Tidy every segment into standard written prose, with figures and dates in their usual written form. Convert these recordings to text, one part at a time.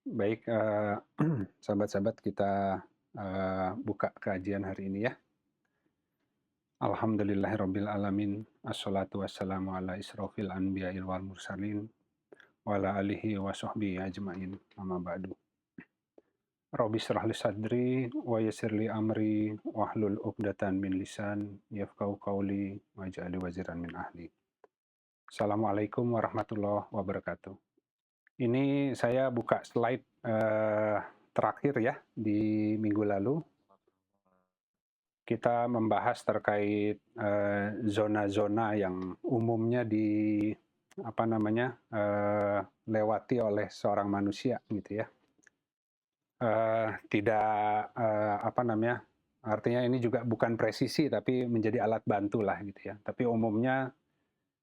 Baik, sahabat-sahabat kita, buka kajian hari ini ya. Alhamdulillahirabbil alamin, assalatu wassalamu ala israfil anbiya'i wal mursalin, wa ala alihi wa sahbihi ajmain, amma ba'du. Rabbi shrah li sadri, wa yassir li amri, wahlul 'uqdatan min lisan, yafqahu qawli, waj'al li waziran min ahli. Assalamualaikum warahmatullahi wabarakatuh. Ini saya buka slide, terakhir ya, di minggu lalu. Kita membahas terkait zona-zona yang umumnya lewati oleh seorang manusia gitu ya. Tidak artinya ini juga bukan presisi tapi menjadi alat bantu lah gitu ya. Tapi umumnya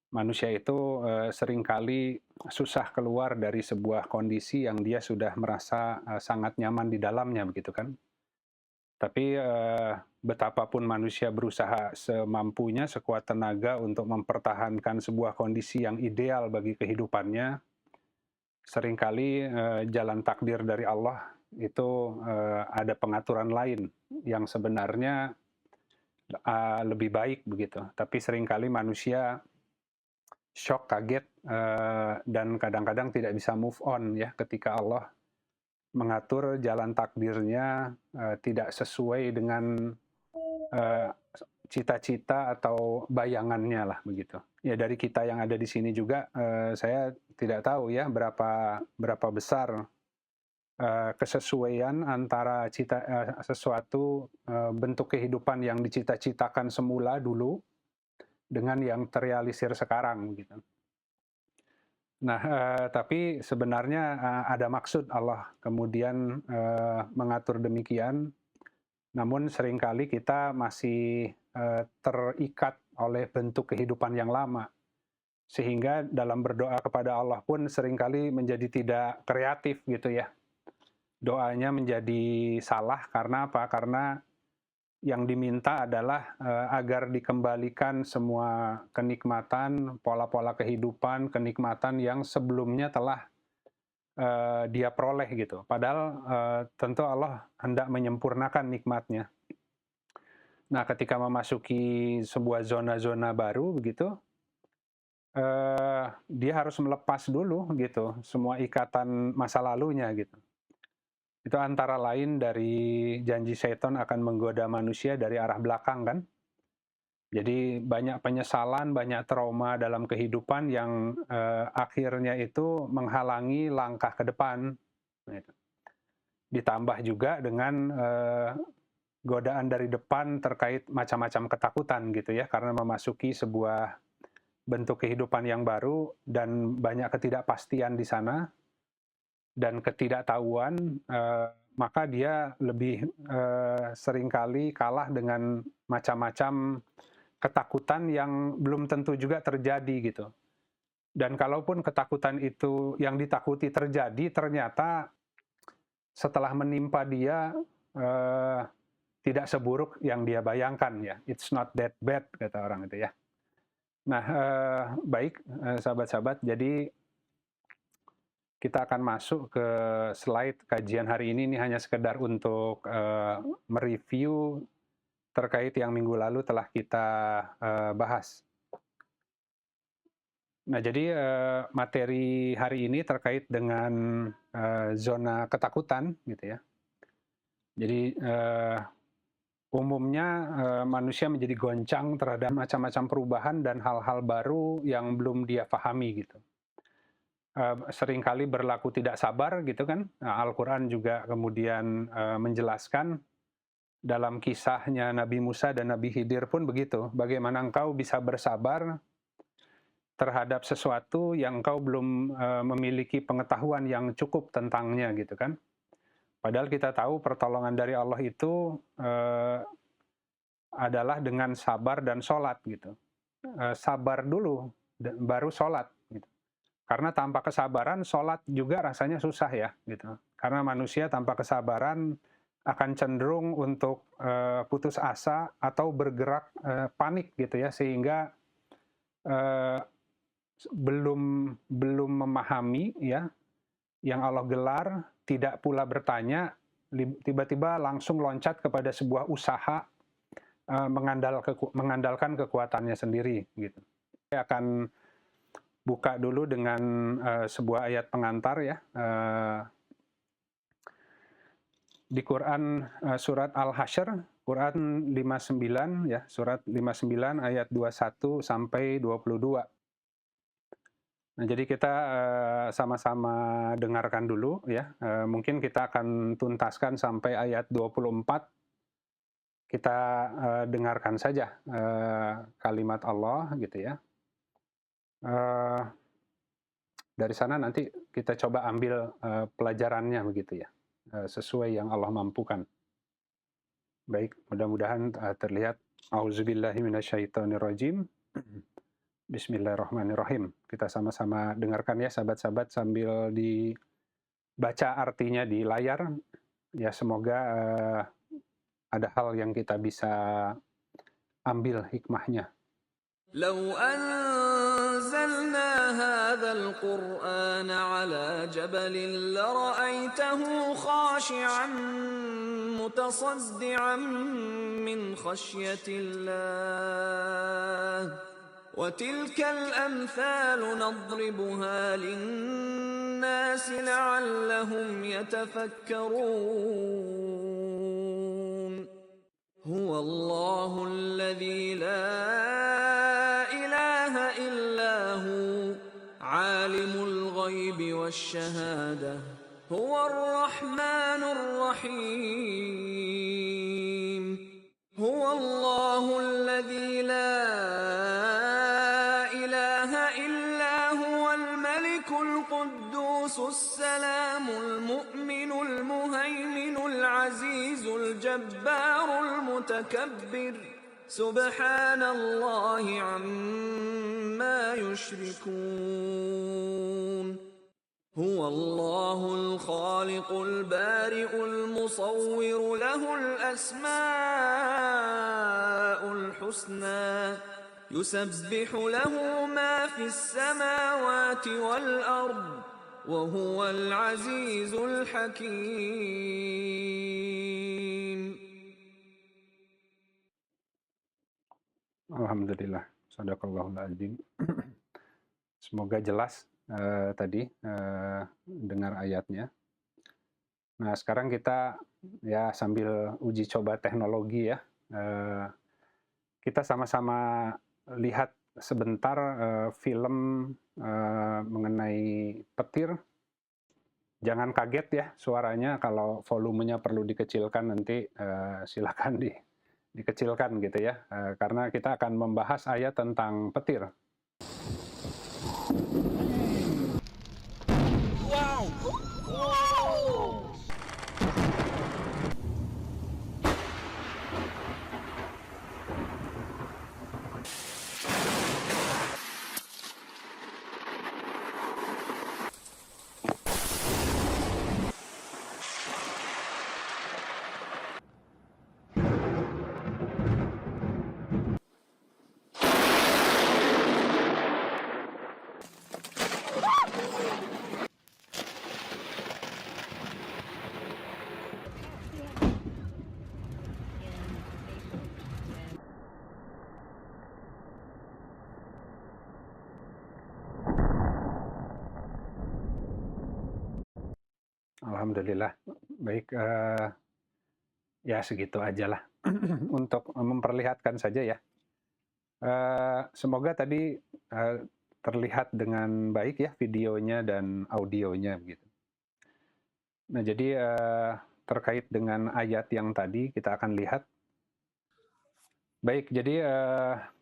manusia itu seringkali susah keluar dari sebuah kondisi yang dia sudah merasa sangat nyaman di dalamnya begitu kan. Tapi betapapun manusia berusaha semampunya, sekuat tenaga untuk mempertahankan sebuah kondisi yang ideal bagi kehidupannya, seringkali jalan takdir dari Allah itu ada pengaturan lain yang sebenarnya lebih baik begitu. Tapi seringkali manusia shock, kaget, dan kadang-kadang tidak bisa move on ya ketika Allah mengatur jalan takdirnya tidak sesuai dengan cita-cita atau bayangannya lah begitu. Ya dari kita yang ada di sini juga saya tidak tahu ya berapa besar kesesuaian antara sesuatu bentuk kehidupan yang dicita-citakan semula dulu dengan yang terrealisir sekarang gitu. Nah, tapi sebenarnya ada maksud Allah kemudian mengatur demikian, namun seringkali kita masih terikat oleh bentuk kehidupan yang lama. Sehingga dalam berdoa kepada Allah pun seringkali menjadi tidak kreatif gitu ya. Doanya menjadi salah karena apa? Karena yang diminta adalah agar dikembalikan semua kenikmatan, pola-pola kehidupan, kenikmatan yang sebelumnya telah dia peroleh gitu. Padahal tentu Allah hendak menyempurnakan nikmatnya. Nah, ketika memasuki sebuah zona-zona baru begitu, dia harus melepas dulu gitu semua ikatan masa lalunya gitu. Itu antara lain dari janji setan akan menggoda manusia dari arah belakang kan. Jadi banyak penyesalan, banyak trauma dalam kehidupan yang akhirnya itu menghalangi langkah ke depan. Gitu. Ditambah juga dengan godaan dari depan terkait macam-macam ketakutan gitu ya, karena memasuki sebuah bentuk kehidupan yang baru dan banyak ketidakpastian di sana dan ketidaktahuan, maka dia lebih seringkali kalah dengan macam-macam ketakutan yang belum tentu juga terjadi gitu. Dan kalaupun ketakutan itu yang ditakuti terjadi, ternyata setelah menimpa dia tidak seburuk yang dia bayangkan ya. It's not that bad kata orang itu ya. Nah, baik sahabat-sahabat, jadi kita akan masuk ke slide kajian hari ini. Ini hanya sekedar untuk mereview terkait yang minggu lalu telah kita bahas. Nah, jadi materi hari ini terkait dengan zona ketakutan, gitu ya. Jadi umumnya manusia menjadi goncang terhadap macam-macam perubahan dan hal-hal baru yang belum dia pahami, gitu. Seringkali berlaku tidak sabar, gitu kan. Nah, Al-Quran juga kemudian menjelaskan dalam kisahnya Nabi Musa dan Nabi Khidir pun begitu. Bagaimana engkau bisa bersabar terhadap sesuatu yang engkau belum memiliki pengetahuan yang cukup tentangnya gitu kan. Padahal kita tahu pertolongan dari Allah itu adalah dengan sabar dan sholat gitu. Sabar dulu, baru sholat gitu. Karena tanpa kesabaran, sholat juga rasanya susah ya gitu. Karena manusia tanpa kesabaran akan cenderung untuk putus asa atau bergerak panik gitu ya, sehingga belum memahami ya yang Allah gelar, tidak pula bertanya, tiba-tiba langsung loncat kepada sebuah usaha mengandalkan kekuatannya sendiri gitu. Saya akan buka dulu dengan sebuah ayat pengantar ya. Di Quran surat Al-Hasyr, Quran 59 ya, surat 59 ayat 21 sampai 22. Nah, jadi kita sama-sama dengarkan dulu ya. Mungkin kita akan tuntaskan sampai ayat 24. Kita dengarkan saja kalimat Allah gitu ya. Dari sana nanti kita coba ambil pelajarannya begitu ya, sesuai yang Allah mampukan. Baik, mudah-mudahan terlihat. Auzubillahi minasyaitonirrajim. Bismillahirrahmanirrahim. Kita sama-sama dengarkan ya sahabat-sahabat sambil dibaca artinya di layar. Ya semoga ada hal yang kita bisa ambil hikmahnya. لو أنزلنا هذا القرآن على جبل لرأيته خاشعا متصدعا من خشية الله وتلك الأمثال نضربها للناس لعلهم يتفكرون هو الله الذي لا إله إلا هو عالم الغيب والشهادة هو الرحمن الرحيم هو الله الذي لا إله إلا هو الملك القدوس السلام المؤمن المهيمن العزيز الجبار المتكبر سبحان الله عما يشركون هو الله الخالق البارئ المصور له الأسماء الحسنى يسبح له ما في السماوات والأرض وهو العزيز الحكيم. Alhamdulillah, sadaqallahul azim. Semoga jelas tadi dengar ayatnya. Nah, sekarang kita ya sambil uji coba teknologi ya. Kita sama-sama lihat sebentar film mengenai petir. Jangan kaget ya suaranya, kalau volumenya perlu dikecilkan nanti silakan dikecilkan gitu ya, karena kita akan membahas ayat tentang petir. Wow. Wow. Alhamdulillah, baik, ya segitu aja lah untuk memperlihatkan saja ya. Semoga tadi terlihat dengan baik ya videonya dan audionya begitu. Nah, jadi terkait dengan ayat yang tadi kita akan lihat. Baik, jadi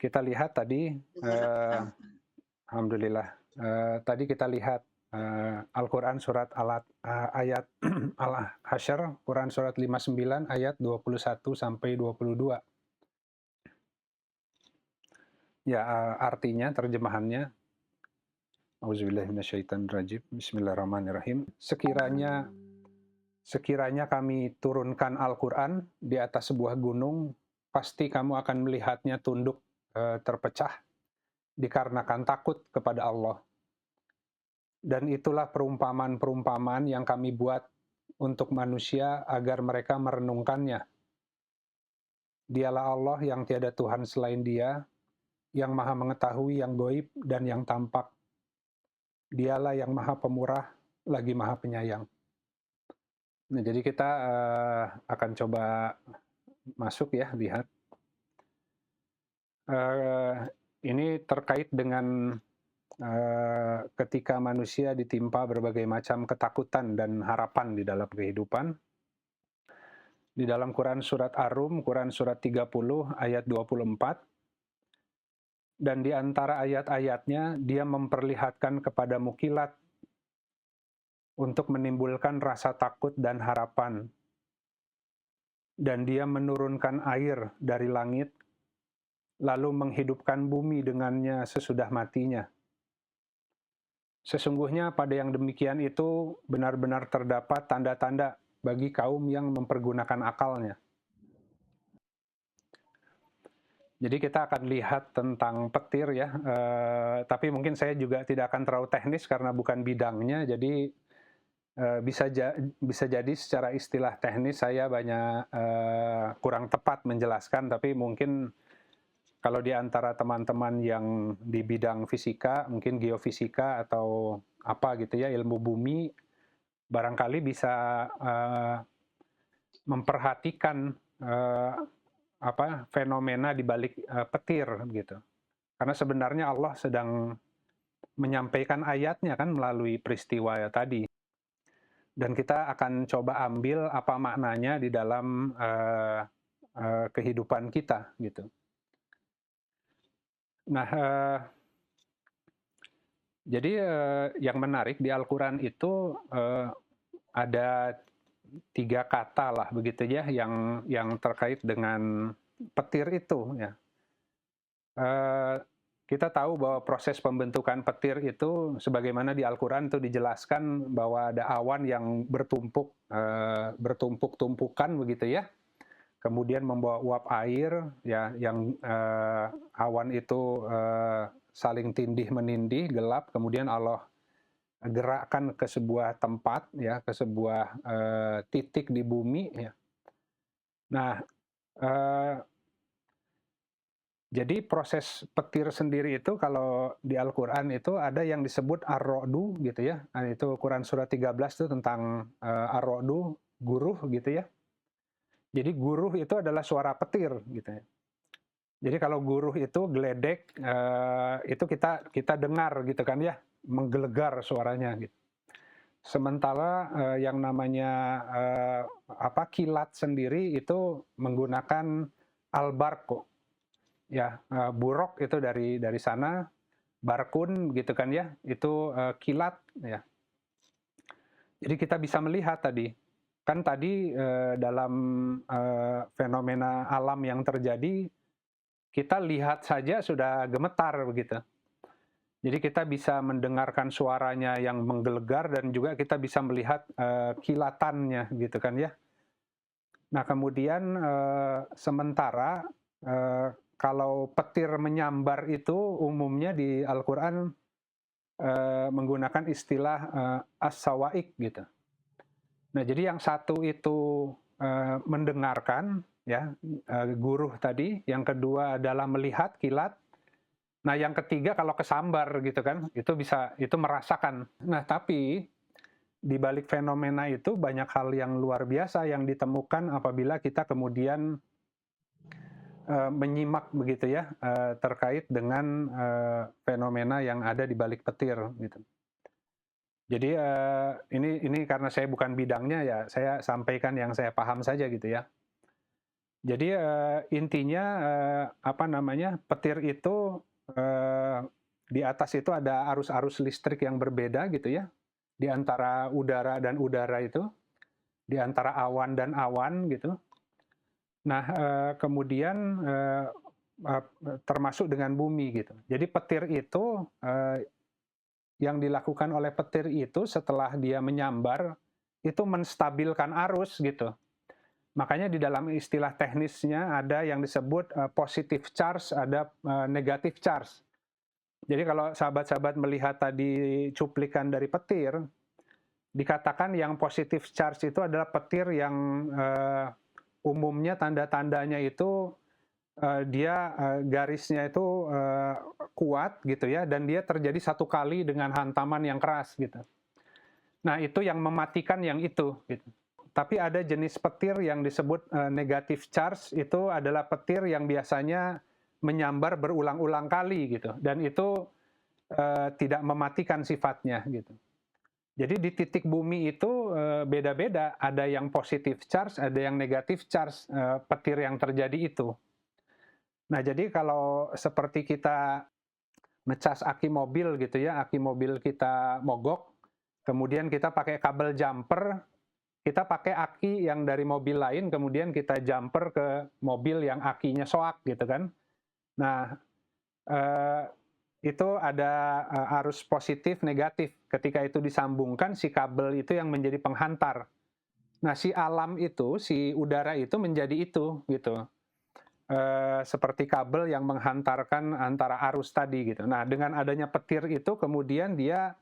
kita lihat tadi, alhamdulillah, tadi kita lihat Al-Quran surat ayat Al-Hasyr, Quran surat 59 ayat 21 sampai 22. Ya, artinya, terjemahannya, Auzubillahi minasyaitonirrajim, Bismillahirrahmanirrahim. Sekiranya kami turunkan Al-Quran di atas sebuah gunung, pasti kamu akan melihatnya tunduk terpecah dikarenakan takut kepada Allah. Dan itulah perumpamaan-perumpamaan yang kami buat untuk manusia agar mereka merenungkannya. Dialah Allah yang tiada Tuhan selain Dia, yang maha mengetahui yang goib dan yang tampak. Dialah yang maha pemurah, lagi maha penyayang. Nah, jadi kita akan coba masuk ya, lihat. Ini terkait dengan ketika manusia ditimpa berbagai macam ketakutan dan harapan di dalam kehidupan. Di dalam Quran Surat Ar-Rum, Quran Surat 30 ayat 24, dan di antara ayat-ayatnya dia memperlihatkan kepadamu kilat untuk menimbulkan rasa takut dan harapan. Dan dia menurunkan air dari langit, lalu menghidupkan bumi dengannya sesudah matinya. Sesungguhnya pada yang demikian itu benar-benar terdapat tanda-tanda bagi kaum yang mempergunakan akalnya. Jadi kita akan lihat tentang petir ya, tapi mungkin saya juga tidak akan terlalu teknis karena bukan bidangnya, jadi bisa jadi secara istilah teknis saya banyak kurang tepat menjelaskan, tapi mungkin kalau di antara teman-teman yang di bidang fisika, mungkin geofisika atau apa gitu ya, ilmu bumi, barangkali bisa memperhatikan fenomena di balik petir gitu. Karena sebenarnya Allah sedang menyampaikan ayatnya kan melalui peristiwa tadi. Dan kita akan coba ambil apa maknanya di dalam kehidupan kita gitu. Nah, jadi yang menarik di Al-Quran itu ada 3 kata lah begitu ya yang terkait dengan petir itu ya. Kita tahu bahwa proses pembentukan petir itu sebagaimana di Al-Quran itu dijelaskan bahwa ada awan yang bertumpuk-tumpukan begitu ya. Kemudian membawa uap air ya, yang awan itu saling tindih menindih gelap, kemudian Allah gerakkan ke sebuah tempat ya, ke sebuah titik di bumi ya. Nah, jadi proses petir sendiri itu kalau di Al-Quran itu ada yang disebut ar-ro'du gitu ya. Nah, itu Quran Surat 13 itu tentang ar-ro'du, guruh gitu ya. Jadi guruh itu adalah suara petir gitu ya. Jadi kalau guruh itu geledek, itu kita dengar gitu kan ya, menggelegar suaranya gitu. Sementara yang namanya kilat sendiri itu menggunakan al-barqu. Ya, buruk itu dari sana, barkun gitu kan ya, itu kilat ya. Jadi kita bisa melihat tadi, kan tadi dalam fenomena alam yang terjadi, kita lihat saja sudah gemetar begitu. Jadi kita bisa mendengarkan suaranya yang menggelegar dan juga kita bisa melihat kilatannya gitu kan ya. Nah kemudian sementara kalau petir menyambar itu umumnya di Al-Quran menggunakan istilah as-sawaik gitu. Nah jadi yang satu itu mendengarkan ya, guruh tadi, yang kedua adalah melihat kilat. Nah yang ketiga kalau kesambar gitu kan, itu merasakan. Nah tapi di balik fenomena itu banyak hal yang luar biasa yang ditemukan apabila kita kemudian menyimak begitu ya terkait dengan fenomena yang ada di balik petir gitu. Jadi ini karena saya bukan bidangnya ya, saya sampaikan yang saya paham saja gitu ya. Jadi intinya petir itu di atas itu ada arus-arus listrik yang berbeda gitu ya, di antara udara dan udara itu, di antara awan dan awan gitu. Nah, kemudian termasuk dengan bumi gitu. Jadi petir itu yang dilakukan oleh petir itu setelah dia menyambar itu menstabilkan arus gitu. Makanya di dalam istilah teknisnya ada yang disebut positive charge, ada negative charge. Jadi kalau sahabat-sahabat melihat tadi cuplikan dari petir, dikatakan yang positive charge itu adalah petir yang umumnya tanda-tandanya itu dia garisnya itu kuat gitu ya, dan dia terjadi satu kali dengan hantaman yang keras gitu. Nah itu yang mematikan yang itu gitu. Tapi ada jenis petir yang disebut negative charge, itu adalah petir yang biasanya menyambar berulang-ulang kali gitu, dan itu tidak mematikan sifatnya gitu. Jadi di titik bumi itu beda-beda, ada yang positive charge, ada yang negative charge petir yang terjadi itu. Nah jadi kalau seperti kita ngecas aki mobil gitu ya, aki mobil kita mogok, kemudian kita pakai kabel jumper, kita pakai aki yang dari mobil lain, kemudian kita jumper ke mobil yang akinya soak gitu kan. Nah, itu ada arus positif negatif. Ketika itu disambungkan, si kabel itu yang menjadi penghantar. Nah, si alam itu, si udara itu menjadi itu gitu. Seperti kabel yang menghantarkan antara arus tadi gitu. Nah, dengan adanya petir itu kemudian dia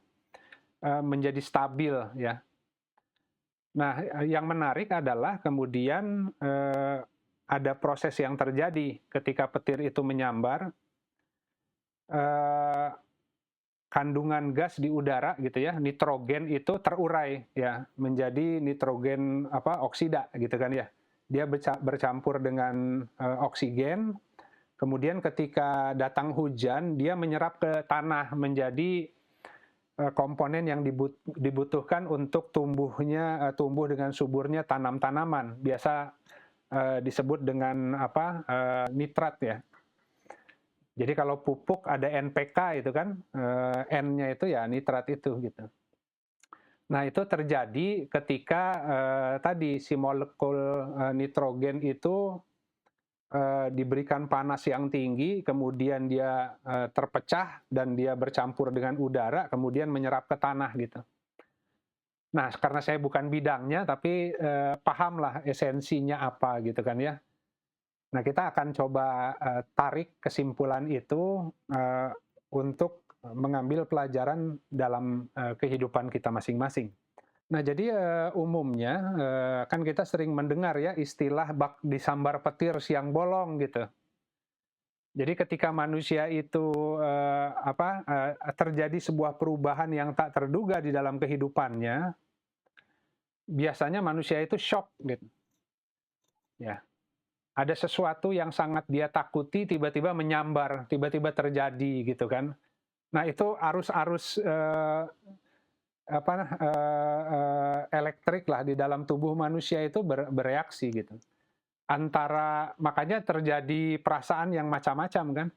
menjadi stabil ya. Nah, yang menarik adalah kemudian ada proses yang terjadi ketika petir itu menyambar, kandungan gas di udara gitu ya, nitrogen itu terurai ya menjadi nitrogen oksida gitu kan ya. Dia bercampur dengan oksigen, kemudian ketika datang hujan dia menyerap ke tanah menjadi komponen yang dibutuhkan untuk tumbuh dengan suburnya tanam-tanaman, biasa disebut dengan nitrat ya. Jadi kalau pupuk ada NPK itu kan, N-nya itu ya nitrat itu gitu. Nah itu terjadi ketika tadi si molekul nitrogen itu diberikan panas yang tinggi, kemudian dia terpecah dan dia bercampur dengan udara, kemudian menyerap ke tanah gitu. Nah, karena saya bukan bidangnya, tapi pahamlah esensinya apa gitu kan ya. Nah, kita akan coba tarik kesimpulan itu untuk mengambil pelajaran dalam kehidupan kita masing-masing. Nah, jadi umumnya kan kita sering mendengar ya istilah bak disambar petir siang bolong gitu. Jadi ketika manusia itu terjadi sebuah perubahan yang tak terduga di dalam kehidupannya, biasanya manusia itu shock gitu. Ya. Ada sesuatu yang sangat dia takuti tiba-tiba menyambar, tiba-tiba terjadi gitu kan. Nah, itu arus-arus elektrik lah di dalam tubuh manusia itu bereaksi gitu. Makanya terjadi perasaan yang macam-macam kan,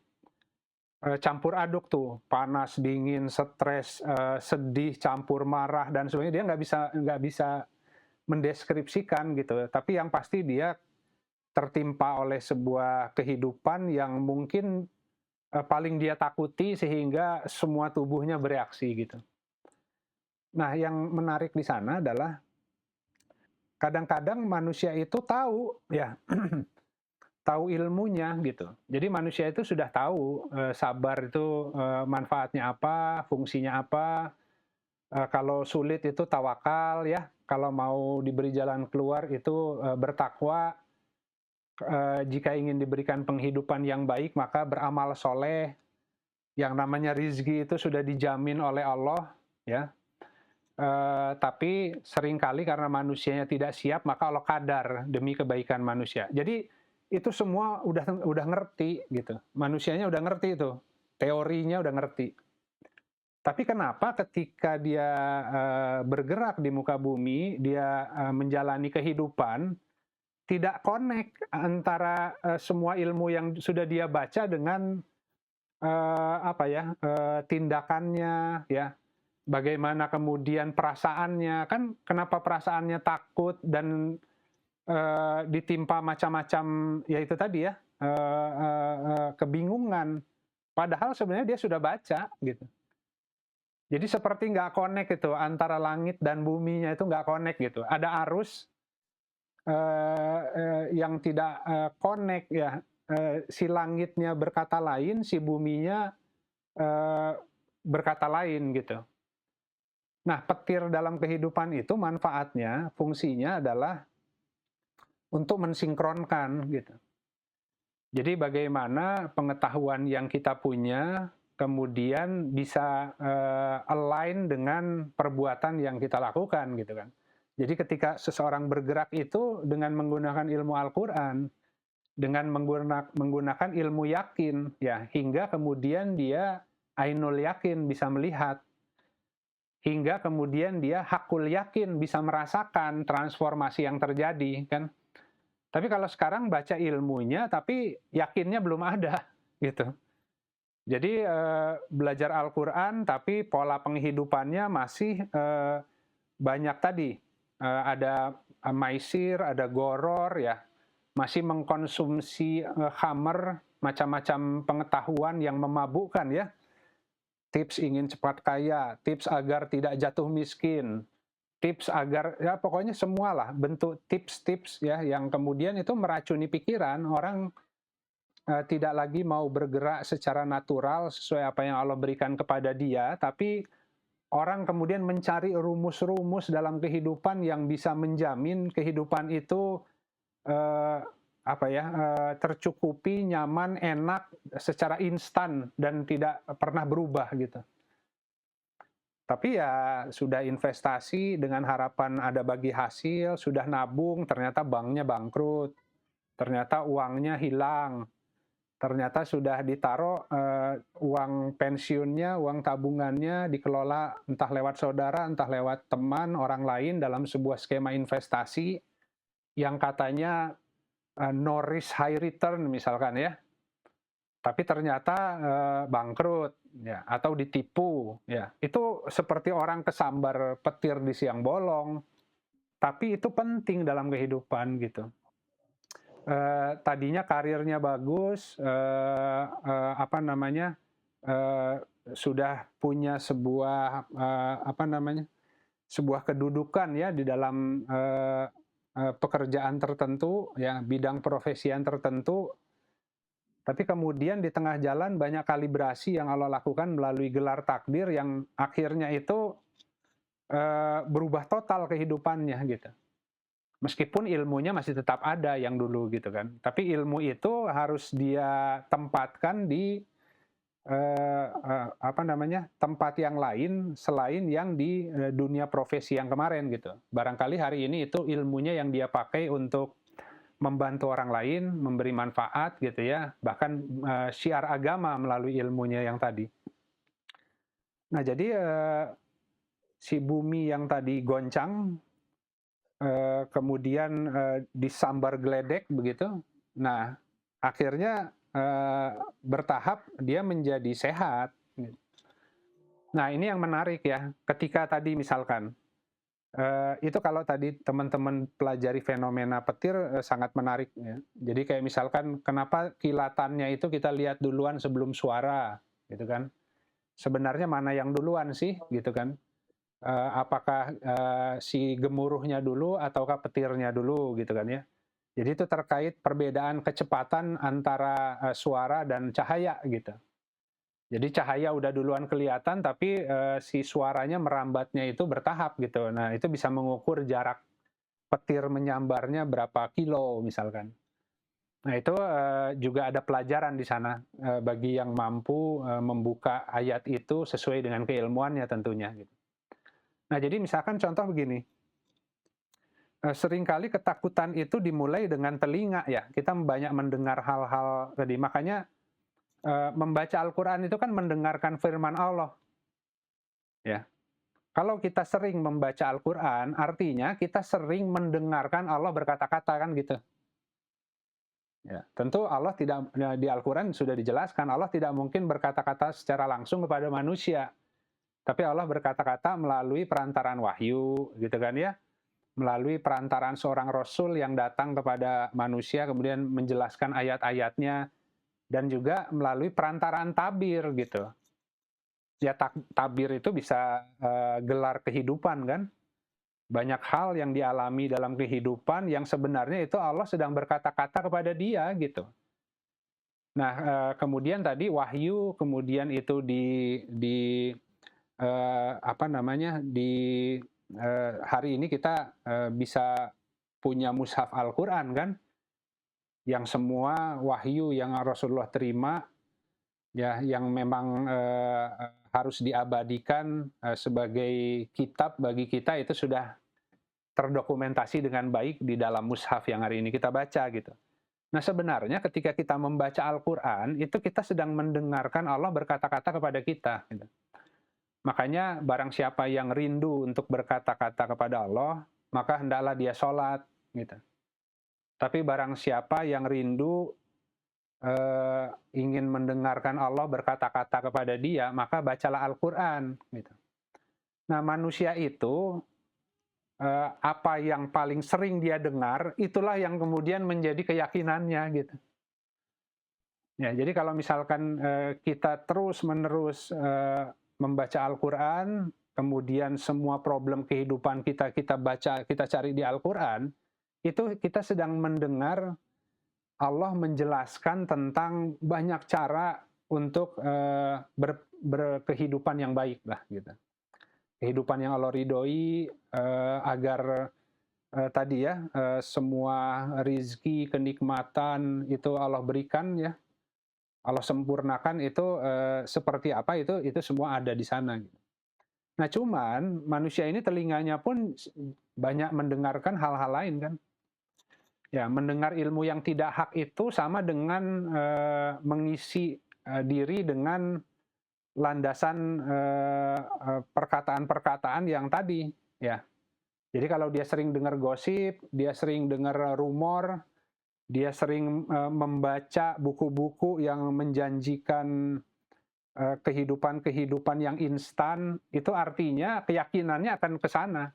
campur aduk tuh, panas, dingin, stres, sedih, campur marah dan sebagainya. Dia nggak bisa mendeskripsikan gitu. Tapi yang pasti dia tertimpa oleh sebuah kehidupan yang mungkin paling dia takuti sehingga semua tubuhnya bereaksi gitu. Nah, yang menarik di sana adalah kadang-kadang manusia itu tahu ya tahu ilmunya gitu. Jadi manusia itu sudah tahu sabar itu manfaatnya apa, fungsinya apa. Kalau sulit itu tawakal ya. Kalau mau diberi jalan keluar itu bertakwa. Jika ingin diberikan penghidupan yang baik maka beramal soleh. Yang namanya rizki itu sudah dijamin oleh Allah ya. Tapi seringkali karena manusianya tidak siap, maka Allah kadar demi kebaikan manusia. Jadi itu semua udah ngerti gitu. Manusianya udah ngerti itu, teorinya udah ngerti. Tapi kenapa ketika dia bergerak di muka bumi, dia menjalani kehidupan, tidak connect antara semua ilmu yang sudah dia baca dengan tindakannya ya. Bagaimana kemudian perasaannya, kan kenapa perasaannya takut dan ditimpa macam-macam, ya itu tadi ya, kebingungan. Padahal sebenarnya dia sudah baca gitu. Jadi seperti nggak connect itu, antara langit dan buminya itu nggak connect gitu. Ada arus yang tidak connect ya. Si langitnya berkata lain, si buminya eh, berkata lain gitu. Nah, petir dalam kehidupan itu manfaatnya, fungsinya adalah untuk mensinkronkan gitu. Jadi bagaimana pengetahuan yang kita punya kemudian bisa align dengan perbuatan yang kita lakukan gitu kan. Jadi ketika seseorang bergerak itu dengan menggunakan ilmu Al-Qur'an, dengan menggunakan ilmu yakin ya, hingga kemudian dia ainul yakin bisa melihat, hingga kemudian dia hakul yakin bisa merasakan transformasi yang terjadi kan. Tapi kalau sekarang baca ilmunya tapi yakinnya belum ada gitu. Jadi belajar Al-Qur'an tapi pola penghidupannya masih banyak tadi. Ada maisir, ada goror ya. Masih mengkonsumsi khamr, macam-macam pengetahuan yang memabukkan ya. Tips ingin cepat kaya, tips agar tidak jatuh miskin, tips agar ya pokoknya semualah bentuk tips-tips ya yang kemudian itu meracuni pikiran orang, tidak lagi mau bergerak secara natural sesuai apa yang Allah berikan kepada dia, tapi orang kemudian mencari rumus-rumus dalam kehidupan yang bisa menjamin kehidupan itu tercukupi, nyaman, enak, secara instan dan tidak pernah berubah gitu. Tapi ya sudah investasi dengan harapan ada bagi hasil, sudah nabung, ternyata banknya bangkrut, ternyata uangnya hilang, ternyata sudah ditaruh uang pensiunnya, uang tabungannya dikelola entah lewat saudara, entah lewat teman, orang lain dalam sebuah skema investasi yang katanya no risk high return misalkan ya, tapi ternyata bangkrut ya, atau ditipu ya. Itu seperti orang kesambar petir di siang bolong, tapi itu penting dalam kehidupan gitu. Tadinya karirnya bagus, sudah punya sebuah sebuah kedudukan ya di dalam pekerjaan tertentu ya, bidang profesian tertentu, tapi kemudian di tengah jalan banyak kalibrasi yang Allah lakukan melalui gelar takdir yang akhirnya itu berubah total kehidupannya gitu. Meskipun ilmunya masih tetap ada yang dulu gitu kan, tapi ilmu itu harus dia tempatkan di tempat yang lain selain yang di dunia profesi yang kemarin gitu. Barangkali hari ini itu ilmunya yang dia pakai untuk membantu orang lain, memberi manfaat gitu ya, bahkan syiar agama melalui ilmunya yang tadi. Nah jadi si bumi yang tadi goncang, kemudian disambar geledek begitu, nah akhirnya bertahap dia menjadi sehat. Nah ini yang menarik ya, ketika tadi misalkan, itu kalau tadi teman-teman pelajari fenomena petir sangat menarik ya. Jadi kayak misalkan kenapa kilatannya itu kita lihat duluan sebelum suara gitu kan. Sebenarnya mana yang duluan sih gitu kan. Apakah si gemuruhnya dulu ataukah petirnya dulu gitu kan ya. Jadi itu terkait perbedaan kecepatan antara suara dan cahaya gitu. Jadi cahaya udah duluan kelihatan, tapi si suaranya merambatnya itu bertahap gitu. Nah itu bisa mengukur jarak petir menyambarnya berapa kilo misalkan. Nah itu juga ada pelajaran di sana bagi yang mampu membuka ayat itu sesuai dengan keilmuannya tentunya. Gitu. Nah jadi misalkan contoh begini, seringkali ketakutan itu dimulai dengan telinga ya. Kita banyak mendengar hal-hal tadi, makanya membaca Al-Quran itu kan mendengarkan firman Allah. Ya. Kalau kita sering membaca Al-Quran, artinya kita sering mendengarkan Allah berkata-kata kan gitu. Ya, tentu Allah tidak, di Al-Quran sudah dijelaskan, Allah tidak mungkin berkata-kata secara langsung kepada manusia. Tapi Allah berkata-kata melalui perantaran wahyu, gitu kan ya. Melalui perantaran seorang Rasul yang datang kepada manusia, kemudian menjelaskan ayat-ayatnya, dan juga melalui perantaraan tabir gitu. Ya tabir itu bisa gelar kehidupan kan. Banyak hal yang dialami dalam kehidupan yang sebenarnya itu Allah sedang berkata-kata kepada dia gitu. Nah, kemudian tadi wahyu, kemudian itu apa namanya, hari ini kita bisa punya mushaf Al-Quran kan, yang semua wahyu yang Rasulullah terima, ya, yang memang harus diabadikan sebagai kitab bagi kita, itu sudah terdokumentasi dengan baik di dalam mushaf yang hari ini kita baca gitu. Nah, sebenarnya ketika kita membaca Al-Quran, itu kita sedang mendengarkan Allah berkata-kata kepada kita. Gitu. Makanya barang siapa yang rindu untuk berkata-kata kepada Allah, maka hendaklah dia sholat. Gitu. Tapi barang siapa yang rindu ingin mendengarkan Allah berkata-kata kepada dia, maka bacalah Al-Quran. Gitu. Nah, manusia itu apa yang paling sering dia dengar, itulah yang kemudian menjadi keyakinannya gitu. Ya, jadi kalau misalkan kita terus-menerus membaca Al-Quran, kemudian semua problem kehidupan kita baca, kita cari di Al-Quran, itu kita sedang mendengar Allah menjelaskan tentang banyak cara untuk berkehidupan yang baik lah gitu. Kehidupan yang Allah ridhoi, agar tadi ya, semua rizki, kenikmatan itu Allah berikan ya, Allah sempurnakan itu seperti apa, itu semua ada di sana. Nah, cuman manusia ini telinganya pun banyak mendengarkan hal-hal lain kan. Ya, mendengar ilmu yang tidak hak itu sama dengan mengisi diri dengan landasan perkataan-perkataan yang tadi ya. Jadi kalau dia sering dengar gosip, dia sering dengar rumor, dia sering membaca buku-buku yang menjanjikan kehidupan-kehidupan yang instan, itu artinya keyakinannya akan ke sana.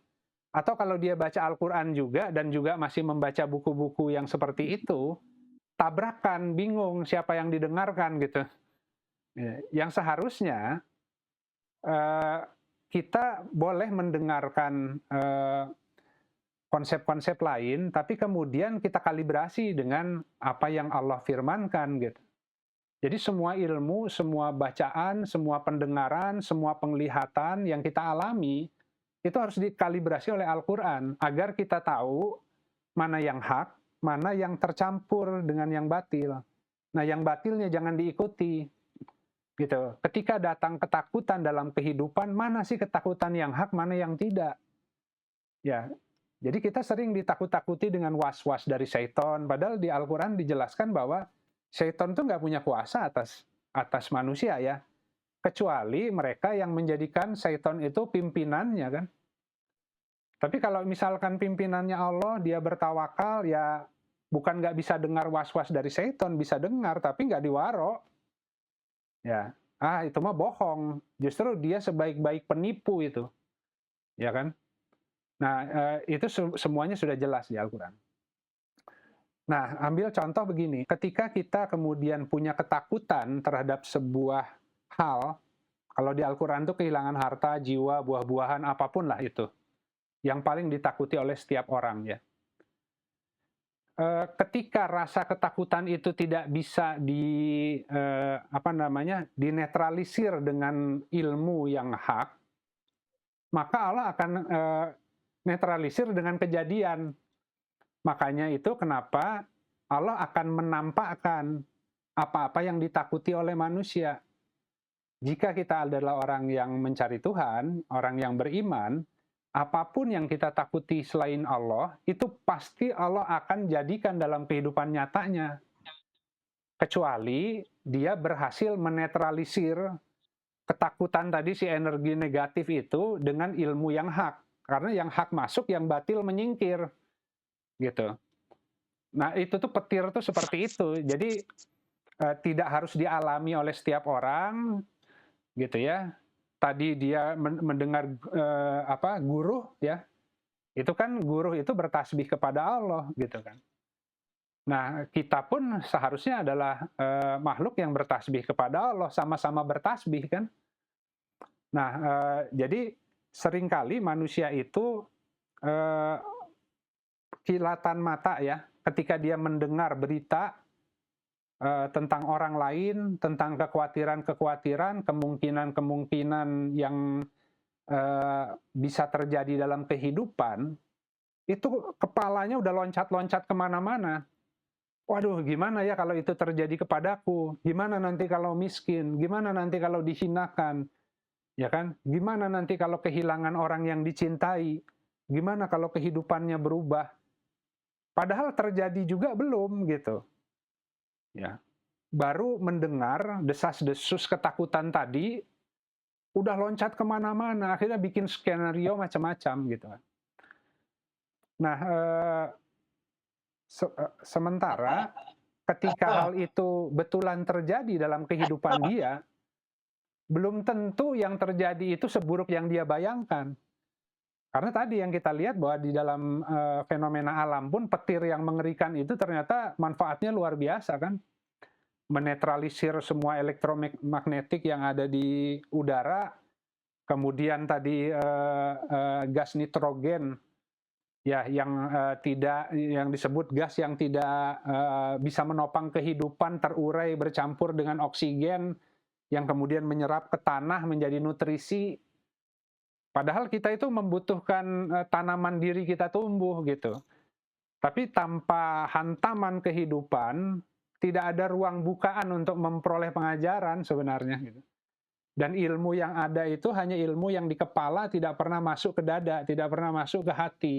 Atau kalau dia baca Al-Quran juga dan juga masih membaca buku-buku yang seperti itu, tabrakan, bingung siapa yang didengarkan gitu. Yang seharusnya kita boleh mendengarkan konsep-konsep lain, tapi kemudian kita kalibrasi dengan apa yang Allah firmankan gitu. Jadi semua ilmu, semua bacaan, semua pendengaran, semua penglihatan yang kita alami, itu harus dikalibrasi oleh Al-Quran, agar kita tahu mana yang hak, mana yang tercampur dengan yang batil. Nah, yang batilnya jangan diikuti. Gitu. Ketika datang ketakutan dalam kehidupan, mana sih ketakutan yang hak, mana yang tidak? Ya, jadi kita sering ditakut-takuti dengan was-was dari syaitan, padahal di Al-Quran dijelaskan bahwa syaitan itu nggak punya kuasa atas manusia ya, kecuali mereka yang menjadikan syaitan itu pimpinannya kan. Tapi kalau misalkan pimpinannya Allah, dia bertawakal, ya bukan nggak bisa dengar was-was dari syaitan, bisa dengar, tapi nggak diwaro. Ya, itu mah bohong. Justru dia sebaik-baik penipu itu, ya kan? Nah, itu semuanya sudah jelas di Al-Quran. Nah, ambil contoh begini, ketika kita kemudian punya ketakutan terhadap sebuah hal, kalau di Al-Quran itu kehilangan harta, jiwa, buah-buahan, apapun lah itu, yang paling ditakuti oleh setiap orang ya. Ketika rasa ketakutan itu tidak bisa dinetralisir dengan ilmu yang hak, maka Allah akan netralisir dengan kejadian. Makanya itu kenapa Allah akan menampakkan apa-apa yang ditakuti oleh manusia. Jika kita adalah orang yang mencari Tuhan, orang yang beriman, apapun yang kita takuti selain Allah, itu pasti Allah akan jadikan dalam kehidupan nyatanya. Kecuali dia berhasil menetralisir ketakutan tadi, si energi negatif itu, dengan ilmu yang hak. Karena yang hak masuk, yang batil menyingkir. Gitu. Nah, itu tuh petir tuh seperti itu. Jadi tidak harus dialami oleh setiap orang, gitu ya. Tadi dia mendengar guru ya, itu kan guru itu bertasbih kepada Allah gitu kan. Nah, kita pun seharusnya adalah makhluk yang bertasbih kepada Allah, sama-sama bertasbih kan. Nah, jadi seringkali manusia itu kilatan mata ya, ketika dia mendengar berita tentang orang lain, tentang kekhawatiran-kekhawatiran, kemungkinan-kemungkinan yang bisa terjadi dalam kehidupan, itu kepalanya udah loncat-loncat kemana-mana. Waduh, gimana ya kalau itu terjadi kepadaku? Gimana nanti kalau miskin? Gimana nanti kalau dihinakan? Ya kan? Gimana nanti kalau kehilangan orang yang dicintai? Gimana kalau kehidupannya berubah? Padahal terjadi juga belum gitu. Ya, baru mendengar desas-desus ketakutan tadi, udah loncat kemana-mana, akhirnya bikin skenario macam-macam gitu. Nah, sementara ketika hal itu betulan terjadi dalam kehidupan dia, belum tentu yang terjadi itu seburuk yang dia bayangkan. Karena tadi yang kita lihat bahwa di dalam fenomena alam pun petir yang mengerikan itu ternyata manfaatnya luar biasa kan. Menetralisir semua elektromagnetik yang ada di udara, kemudian tadi gas nitrogen ya yang disebut gas yang tidak bisa menopang kehidupan, terurai bercampur dengan oksigen yang kemudian menyerap ke tanah menjadi nutrisi. Padahal kita itu membutuhkan tanaman diri kita tumbuh gitu. Tapi tanpa hantaman kehidupan, tidak ada ruang bukaan untuk memperoleh pengajaran sebenarnya gitu. Dan ilmu yang ada itu hanya ilmu yang di kepala, tidak pernah masuk ke dada, tidak pernah masuk ke hati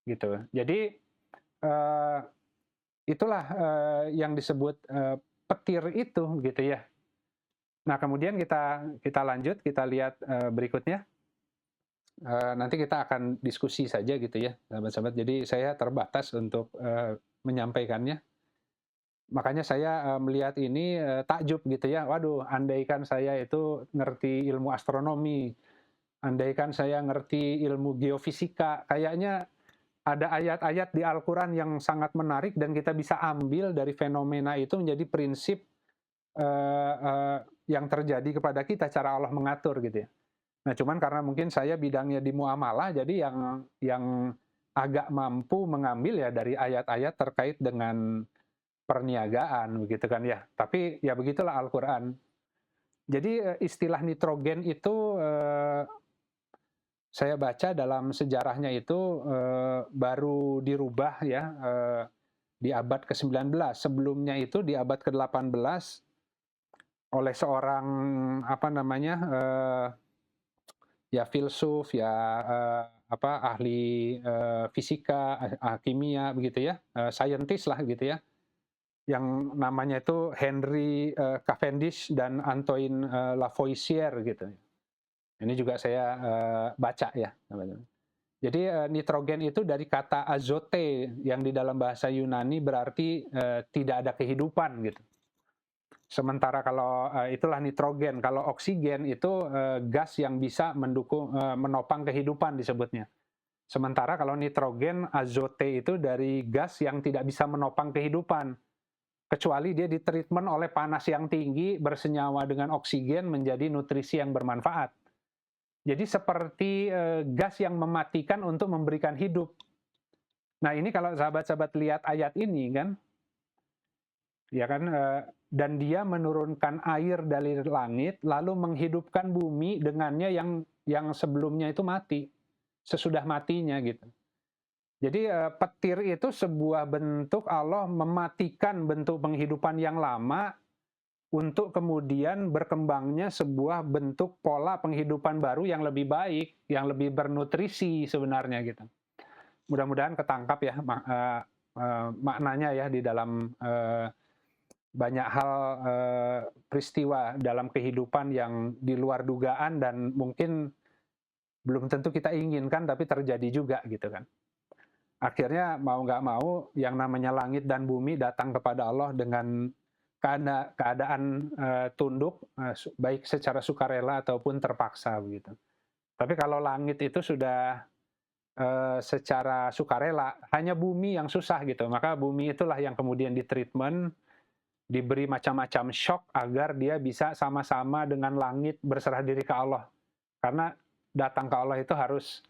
gitu. Jadi itulah yang disebut petir itu gitu ya. Nah, kemudian kita lanjut, kita lihat berikutnya. Nanti kita akan diskusi saja gitu ya, sahabat-sahabat. Jadi saya terbatas untuk menyampaikannya. Makanya saya melihat ini takjub gitu ya. Waduh, andaikan saya itu ngerti ilmu astronomi, andaikan saya ngerti ilmu geofisika, kayaknya ada ayat-ayat di Al-Quran yang sangat menarik dan kita bisa ambil dari fenomena itu menjadi prinsip yang terjadi kepada kita, cara Allah mengatur gitu ya. Nah, cuman karena mungkin saya bidangnya di muamalah, jadi yang agak mampu mengambil ya dari ayat-ayat terkait dengan perniagaan, begitu kan ya. Tapi ya begitulah Al-Quran. Jadi istilah nitrogen itu saya baca dalam sejarahnya itu baru dirubah ya di abad ke-19. Sebelumnya itu di abad ke-18 oleh seorang ya filsuf ya ahli fisika, kimia begitu ya, scientist lah gitu ya, yang namanya itu Henry Cavendish dan Antoine Lavoisier gitu. Ini juga saya baca ya. Jadi nitrogen itu dari kata azote yang di dalam bahasa Yunani berarti tidak ada kehidupan gitu. Sementara kalau itulah nitrogen, kalau oksigen itu gas yang bisa mendukung menopang kehidupan disebutnya. Sementara kalau nitrogen, azote itu dari gas yang tidak bisa menopang kehidupan, kecuali dia ditreatment oleh panas yang tinggi bersenyawa dengan oksigen menjadi nutrisi yang bermanfaat. Jadi seperti gas yang mematikan untuk memberikan hidup. Nah, ini kalau sahabat-sahabat lihat ayat ini kan, ya kan, dan dia menurunkan air dari langit lalu menghidupkan bumi dengannya yang sebelumnya itu mati, sesudah matinya gitu. Jadi petir itu sebuah bentuk Allah mematikan bentuk penghidupan yang lama untuk kemudian berkembangnya sebuah bentuk pola penghidupan baru yang lebih baik, yang lebih bernutrisi sebenarnya gitu. Mudah-mudahan ketangkap ya maknanya ya di dalam banyak hal peristiwa dalam kehidupan yang di luar dugaan dan mungkin belum tentu kita inginkan tapi terjadi juga gitu kan. Akhirnya mau nggak mau yang namanya langit dan bumi datang kepada Allah dengan keadaan tunduk, baik secara sukarela ataupun terpaksa begitu. Tapi kalau langit itu sudah secara sukarela, hanya bumi yang susah gitu. Maka bumi itulah yang kemudian ditreatment, diberi macam-macam shock agar dia bisa sama-sama dengan langit berserah diri ke Allah. Karena datang ke Allah itu harus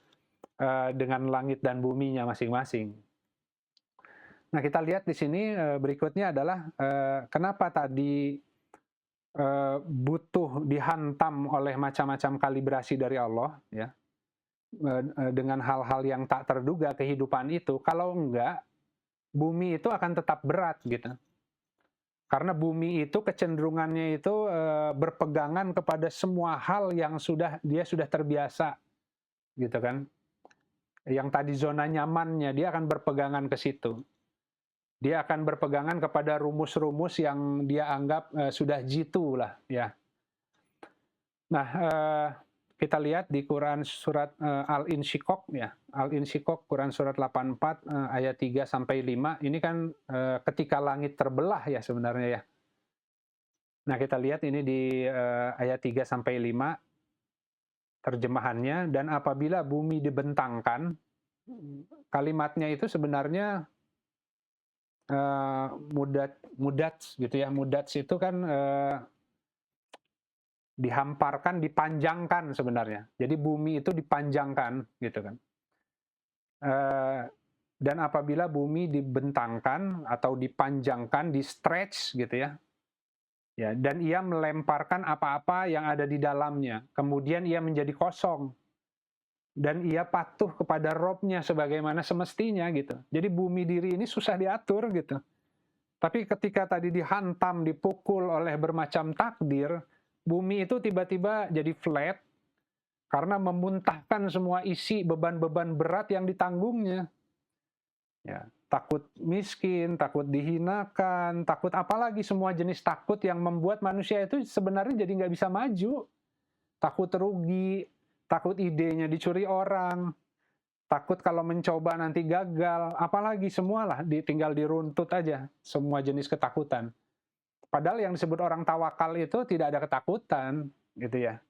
dengan langit dan buminya masing-masing. Nah, kita lihat di sini berikutnya adalah kenapa tadi butuh dihantam oleh macam-macam kalibrasi dari Allah, ya, dengan hal-hal yang tak terduga kehidupan itu. Kalau enggak, bumi itu akan tetap berat gitu. Karena bumi itu kecenderungannya itu berpegangan kepada semua hal yang dia sudah terbiasa, gitu kan. Yang tadi zona nyamannya, dia akan berpegangan ke situ. Dia akan berpegangan kepada rumus-rumus yang dia anggap sudah jitu lah, ya. Nah, kita lihat di Quran surat Al-Insyikok, ya. Al-Insyikok, Quran surat 84 ayat 3 sampai 5. Ini kan ketika langit terbelah ya sebenarnya ya. Nah, kita lihat ini di ayat 3 sampai 5 terjemahannya, dan apabila bumi dibentangkan, kalimatnya itu sebenarnya mudats gitu ya. Mudats itu kan dihamparkan, dipanjangkan sebenarnya. Jadi bumi itu dipanjangkan gitu kan. Dan apabila bumi dibentangkan atau dipanjangkan, di stretch gitu ya. Ya, dan ia melemparkan apa-apa yang ada di dalamnya. Kemudian ia menjadi kosong. Dan ia patuh kepada Robnya sebagaimana semestinya gitu. Jadi bumi diri ini susah diatur gitu. Tapi ketika tadi dihantam, dipukul oleh bermacam takdir, bumi itu tiba-tiba jadi flat karena memuntahkan semua isi beban-beban berat yang ditanggungnya. Ya, takut miskin, takut dihinakan, takut apalagi semua jenis takut yang membuat manusia itu sebenarnya jadi nggak bisa maju. Takut rugi, takut idenya dicuri orang, takut kalau mencoba nanti gagal, apalagi semualah tinggal diruntut aja semua jenis ketakutan. Padahal yang disebut orang tawakal itu tidak ada ketakutan, gitu ya.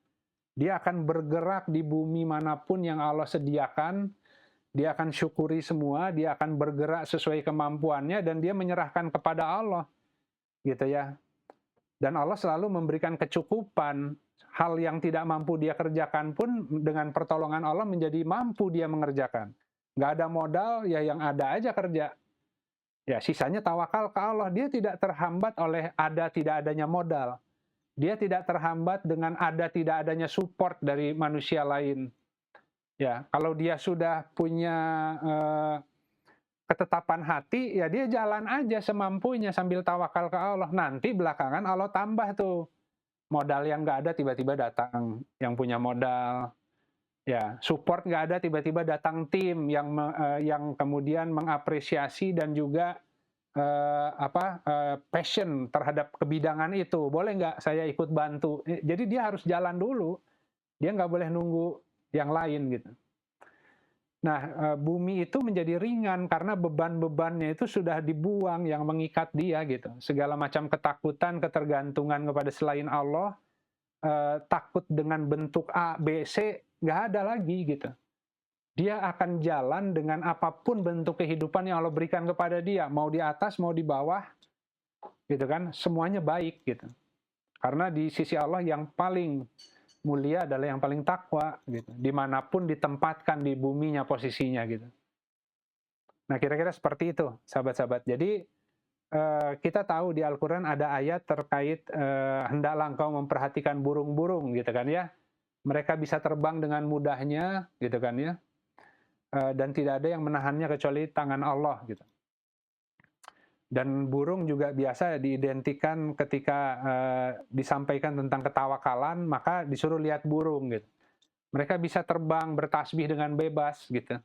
Dia akan bergerak di bumi manapun yang Allah sediakan, dia akan syukuri semua, dia akan bergerak sesuai kemampuannya, dan dia menyerahkan kepada Allah, gitu ya. Dan Allah selalu memberikan kecukupan. Hal yang tidak mampu dia kerjakan pun dengan pertolongan Allah menjadi mampu dia mengerjakan. Nggak ada modal, ya yang ada aja kerja. Ya, sisanya tawakal ke Allah. Dia tidak terhambat oleh ada tidak adanya modal. Dia tidak terhambat dengan ada tidak adanya support dari manusia lain. Ya, kalau dia sudah punya ketetapan hati, ya dia jalan aja semampunya sambil tawakal ke Allah. Nanti belakangan Allah tambah tuh. Modal yang nggak ada tiba-tiba datang yang punya modal. Ya, support nggak ada tiba-tiba datang tim yang kemudian mengapresiasi dan juga passion terhadap kebidangan itu. Boleh nggak saya ikut bantu? Jadi dia harus jalan dulu. Dia nggak boleh nunggu yang lain gitu. Nah, bumi itu menjadi ringan karena beban-bebannya itu sudah dibuang yang mengikat dia gitu. Segala macam ketakutan, ketergantungan kepada selain Allah, takut dengan bentuk A, B, C, nggak ada lagi gitu. Dia akan jalan dengan apapun bentuk kehidupan yang Allah berikan kepada dia, mau di atas, mau di bawah, gitu kan, semuanya baik gitu. Karena di sisi Allah yang paling mulia adalah yang paling takwa, gitu. Dimanapun ditempatkan di buminya posisinya gitu. Nah, kira-kira seperti itu, sahabat-sahabat. Jadi kita tahu di Al-Quran ada ayat terkait hendaklah engkau memperhatikan burung-burung gitu kan ya. Mereka bisa terbang dengan mudahnya gitu kan ya. Dan tidak ada yang menahannya kecuali tangan Allah gitu. Dan burung juga biasa diidentikan ketika disampaikan tentang ketawakalan, maka disuruh lihat burung gitu. Mereka bisa terbang bertasbih dengan bebas gitu.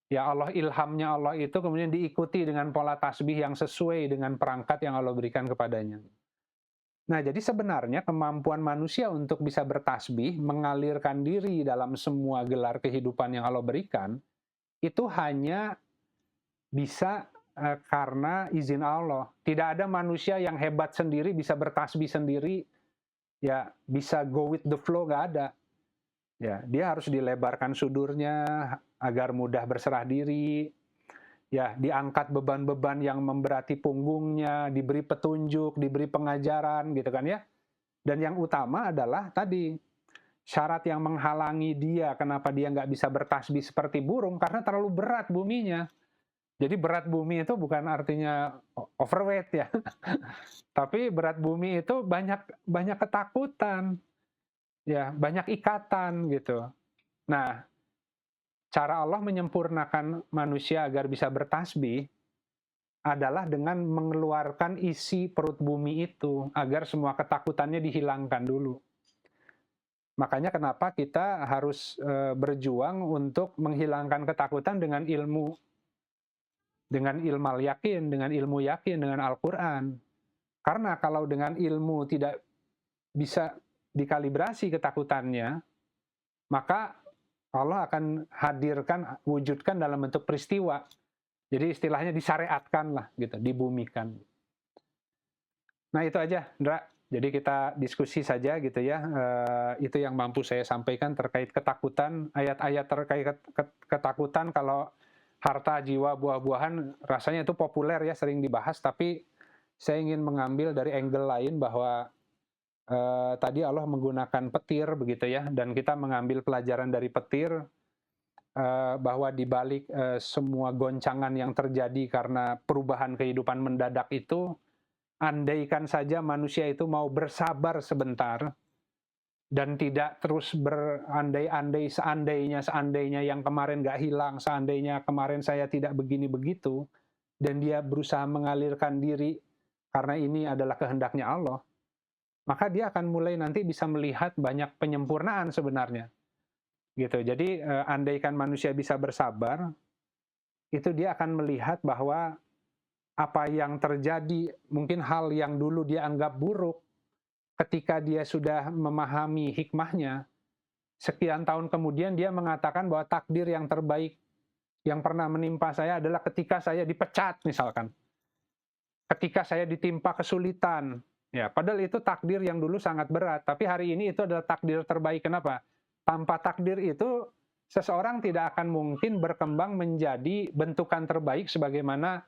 Ya Allah, ilhamnya Allah itu kemudian diikuti dengan pola tasbih yang sesuai dengan perangkat yang Allah berikan kepadanya. Nah, jadi sebenarnya kemampuan manusia untuk bisa bertasbih, mengalirkan diri dalam semua gelar kehidupan yang Allah berikan, itu hanya bisa karena izin Allah. Tidak ada manusia yang hebat sendiri, bisa bertasbih sendiri, ya bisa go with the flow, nggak ada. Ya, dia harus dilebarkan sudurnya agar mudah berserah diri. Ya, diangkat beban-beban yang memberati punggungnya, diberi petunjuk, diberi pengajaran, gitu kan ya. Dan yang utama adalah tadi syarat yang menghalangi dia, kenapa dia nggak bisa bertasbih seperti burung, karena terlalu berat buminya. Jadi berat bumi itu bukan artinya overweight ya, tapi berat bumi itu banyak ketakutan, ya, banyak ikatan gitu. Nah, cara Allah menyempurnakan manusia agar bisa bertasbih adalah dengan mengeluarkan isi perut bumi itu agar semua ketakutannya dihilangkan dulu. Makanya kenapa kita harus berjuang untuk menghilangkan ketakutan dengan ilmu yakin, dengan ilmu yakin, dengan Al-Quran. Karena kalau dengan ilmu tidak bisa dikalibrasi ketakutannya, maka Allah akan hadirkan, wujudkan dalam bentuk peristiwa. Jadi istilahnya disyariatkan lah, gitu, dibumikan. Nah itu aja, Ndra. Jadi kita diskusi saja gitu ya. Itu yang mampu saya sampaikan terkait ketakutan, ayat-ayat terkait ketakutan. Kalau harta, jiwa, buah-buahan, rasanya itu populer ya, sering dibahas, tapi saya ingin mengambil dari angle lain bahwa tadi Allah menggunakan petir begitu ya, dan kita mengambil pelajaran dari petir bahwa di balik semua goncangan yang terjadi karena perubahan kehidupan mendadak itu, andaikan saja manusia itu mau bersabar sebentar, dan tidak terus berandai-andai seandainya yang kemarin nggak hilang, seandainya kemarin saya tidak begini begitu, dan dia berusaha mengalirkan diri karena ini adalah kehendaknya Allah, maka dia akan mulai nanti bisa melihat banyak penyempurnaan sebenarnya. Gitu. Jadi andaikan manusia bisa bersabar, itu dia akan melihat bahwa apa yang terjadi, mungkin hal yang dulu dia anggap buruk, ketika dia sudah memahami hikmahnya, sekian tahun kemudian dia mengatakan bahwa takdir yang terbaik yang pernah menimpa saya adalah ketika saya dipecat misalkan. Ketika saya ditimpa kesulitan. Ya, padahal itu takdir yang dulu sangat berat, tapi hari ini itu adalah takdir terbaik. Kenapa? Tanpa takdir itu seseorang tidak akan mungkin berkembang menjadi bentukan terbaik sebagaimana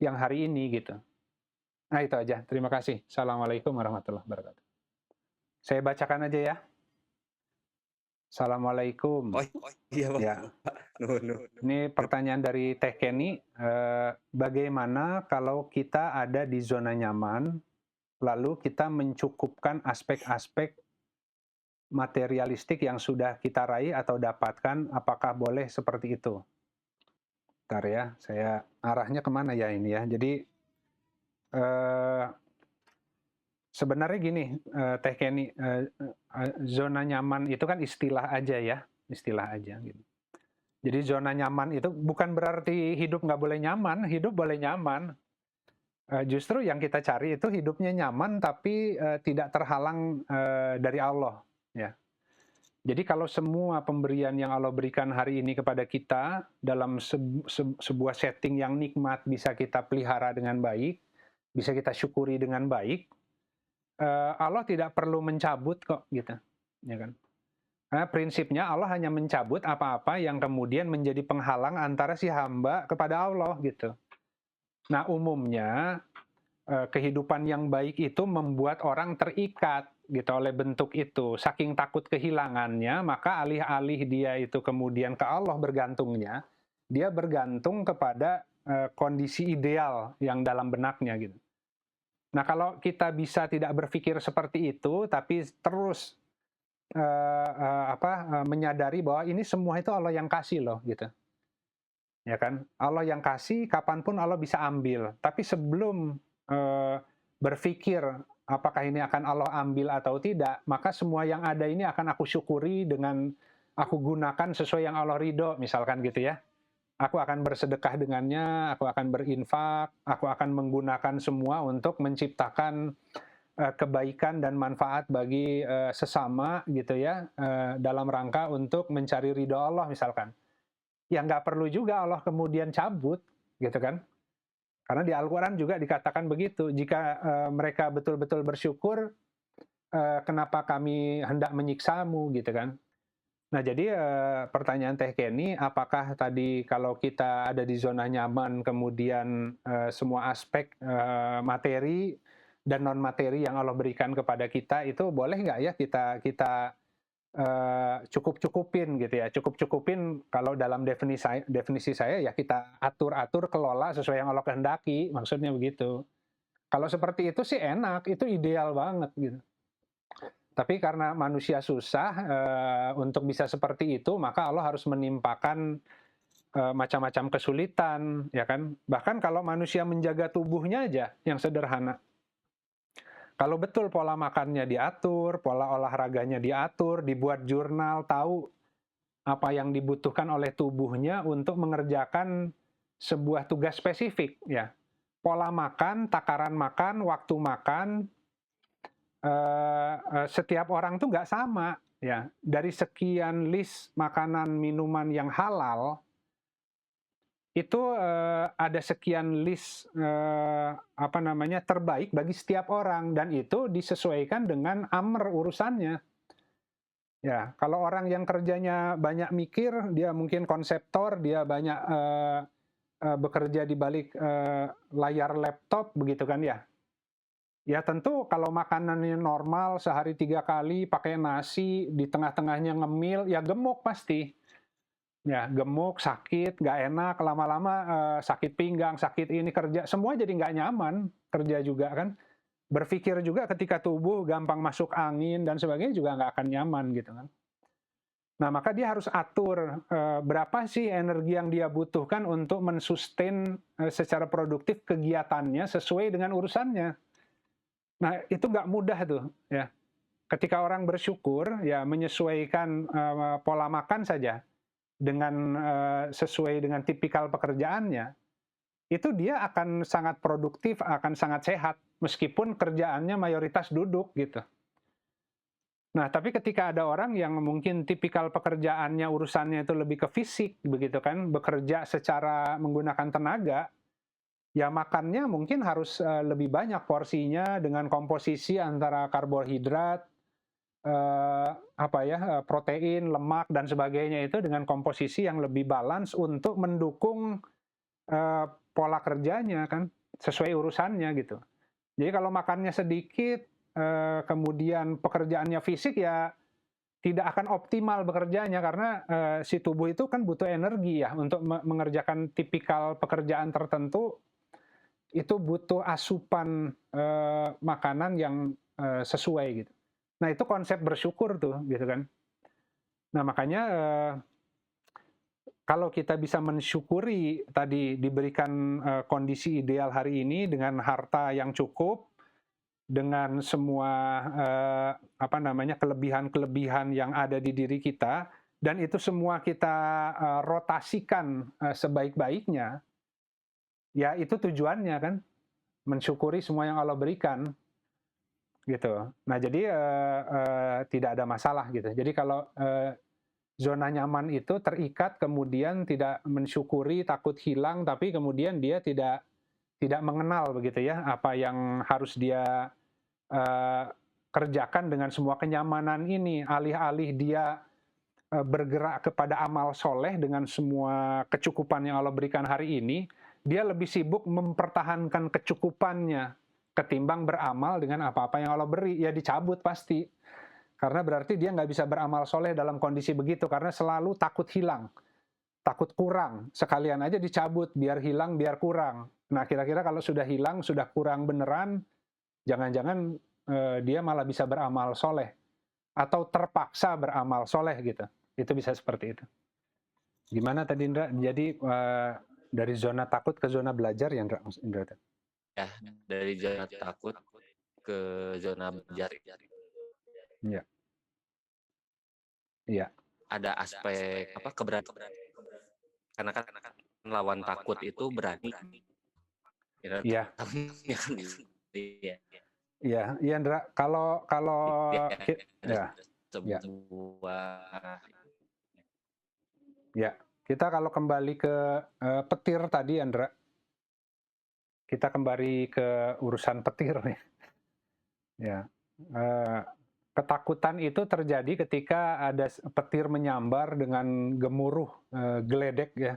yang hari ini gitu. Nah itu aja, terima kasih. Assalamualaikum warahmatullahi wabarakatuh. Saya bacakan aja ya. Assalamualaikum. Oh iya Pak. Ya. Ini pertanyaan dari Teh Kenny. Bagaimana kalau kita ada di zona nyaman, lalu kita mencukupkan aspek-aspek materialistik yang sudah kita raih atau dapatkan, apakah boleh seperti itu? Bentar ya, saya arahnya kemana ya ini ya. Jadi sebenarnya gini, Teh Kenny, zona nyaman itu kan istilah aja ya, istilah aja gitu. Jadi zona nyaman itu bukan berarti hidup nggak boleh nyaman, hidup boleh nyaman. Justru yang kita cari itu hidupnya nyaman tapi tidak terhalang dari Allah. Ya. Jadi kalau semua pemberian yang Allah berikan hari ini kepada kita dalam sebuah setting yang nikmat bisa kita pelihara dengan baik, bisa kita syukuri dengan baik, Allah tidak perlu mencabut kok, gitu, ya kan? Karena prinsipnya Allah hanya mencabut apa-apa yang kemudian menjadi penghalang antara si hamba kepada Allah, gitu. Nah, umumnya kehidupan yang baik itu membuat orang terikat, gitu, oleh bentuk itu. Saking takut kehilangannya, maka alih-alih dia itu kemudian ke Allah bergantungnya, dia bergantung kepada kondisi ideal yang dalam benaknya, gitu. Nah, kalau kita bisa tidak berpikir seperti itu, tapi terus menyadari bahwa ini semua itu Allah yang kasih loh, gitu. Ya kan? Allah yang kasih, kapanpun Allah bisa ambil. Tapi sebelum berpikir apakah ini akan Allah ambil atau tidak, maka semua yang ada ini akan aku syukuri dengan aku gunakan sesuai yang Allah ridho, misalkan gitu ya. Aku akan bersedekah dengannya, aku akan berinfak, aku akan menggunakan semua untuk menciptakan kebaikan dan manfaat bagi sesama gitu ya, dalam rangka untuk mencari ridho Allah misalkan. Ya nggak perlu juga Allah kemudian cabut gitu kan. Karena di Al-Quran juga dikatakan begitu, jika mereka betul-betul bersyukur, kenapa kami hendak menyiksamu gitu kan. Nah jadi pertanyaan Teh Kenny, apakah tadi kalau kita ada di zona nyaman kemudian semua aspek materi dan non materi yang Allah berikan kepada kita itu boleh nggak ya kita cukup-cukupin gitu ya. Cukup-cukupin kalau dalam definisi saya ya kita atur-atur, kelola sesuai yang Allah kehendaki, maksudnya begitu. Kalau seperti itu sih enak, itu ideal banget gitu. Tapi karena manusia susah untuk bisa seperti itu, maka Allah harus menimpakan macam-macam kesulitan, ya kan? Bahkan kalau manusia menjaga tubuhnya aja yang sederhana. Kalau betul pola makannya diatur, pola olahraganya diatur, dibuat jurnal, tahu apa yang dibutuhkan oleh tubuhnya untuk mengerjakan sebuah tugas spesifik, ya. Pola makan, takaran makan, waktu makan, setiap orang tuh nggak sama, ya. Dari sekian list makanan minuman yang halal, itu ada sekian list terbaik bagi setiap orang, dan itu disesuaikan dengan amr urusannya. Ya, kalau orang yang kerjanya banyak mikir, dia mungkin konseptor, dia banyak bekerja di balik layar laptop, begitu kan ya. Ya tentu kalau makanannya normal, sehari 3 kali pakai nasi, di tengah-tengahnya ngemil, ya gemuk pasti. Ya, gemuk, sakit, nggak enak, lama-lama sakit pinggang, sakit ini, kerja, semua jadi nggak nyaman, kerja juga kan. Berpikir juga ketika tubuh gampang masuk angin dan sebagainya juga nggak akan nyaman gitu kan. Nah, maka dia harus atur berapa sih energi yang dia butuhkan untuk mensustain secara produktif kegiatannya sesuai dengan urusannya. Nah, itu nggak mudah tuh, ya. Ketika orang bersyukur, ya menyesuaikan pola makan saja dengan sesuai dengan tipikal pekerjaannya, itu dia akan sangat produktif, akan sangat sehat, meskipun kerjaannya mayoritas duduk gitu. Nah, tapi ketika ada orang yang mungkin tipikal pekerjaannya, urusannya itu lebih ke fisik, begitu kan, bekerja secara menggunakan tenaga, ya makannya mungkin harus lebih banyak porsinya dengan komposisi antara karbohidrat, protein, lemak dan sebagainya itu dengan komposisi yang lebih balance untuk mendukung pola kerjanya kan sesuai urusannya gitu. Jadi kalau makannya sedikit, kemudian pekerjaannya fisik, ya tidak akan optimal bekerjanya karena si tubuh itu kan butuh energi ya untuk mengerjakan tipikal pekerjaan tertentu, itu butuh asupan makanan yang sesuai gitu. Nah, itu konsep bersyukur tuh, gitu kan. Nah, makanya kalau kita bisa mensyukuri tadi diberikan kondisi ideal hari ini dengan harta yang cukup, dengan semua kelebihan-kelebihan yang ada di diri kita, dan itu semua kita rotasikan sebaik-baiknya, ya itu tujuannya kan, mensyukuri semua yang Allah berikan. Gitu. Nah, jadi tidak ada masalah gitu. Jadi kalau zona nyaman itu terikat, kemudian tidak mensyukuri, takut hilang, tapi kemudian dia tidak mengenal begitu ya apa yang harus dia kerjakan dengan semua kenyamanan ini. Alih-alih dia bergerak kepada amal soleh dengan semua kecukupan yang Allah berikan hari ini, dia lebih sibuk mempertahankan kecukupannya ketimbang beramal dengan apa-apa yang Allah beri. Ya dicabut pasti, karena berarti dia nggak bisa beramal soleh dalam kondisi begitu, karena selalu takut hilang, takut kurang. Sekalian aja dicabut, biar hilang, biar kurang. Nah, kira-kira kalau sudah hilang, sudah kurang beneran, jangan-jangan dia malah bisa beramal soleh, atau terpaksa beramal soleh gitu. Itu bisa seperti itu. Gimana tadi Indra? Jadi dari zona takut ke zona belajar ya Indra? Ya, dari zona takut ke zona belajar. Iya. Iya. Ada aspek keberanian. Karena kan lawan takut itu berani. Iya. Iya. Iya, Indra. Kalau ya, kita kalau kembali ke petir tadi, Indra. Kita kembali ke urusan petir nih. Ya. Ketakutan itu terjadi ketika ada petir menyambar dengan gemuruh, geledek ya.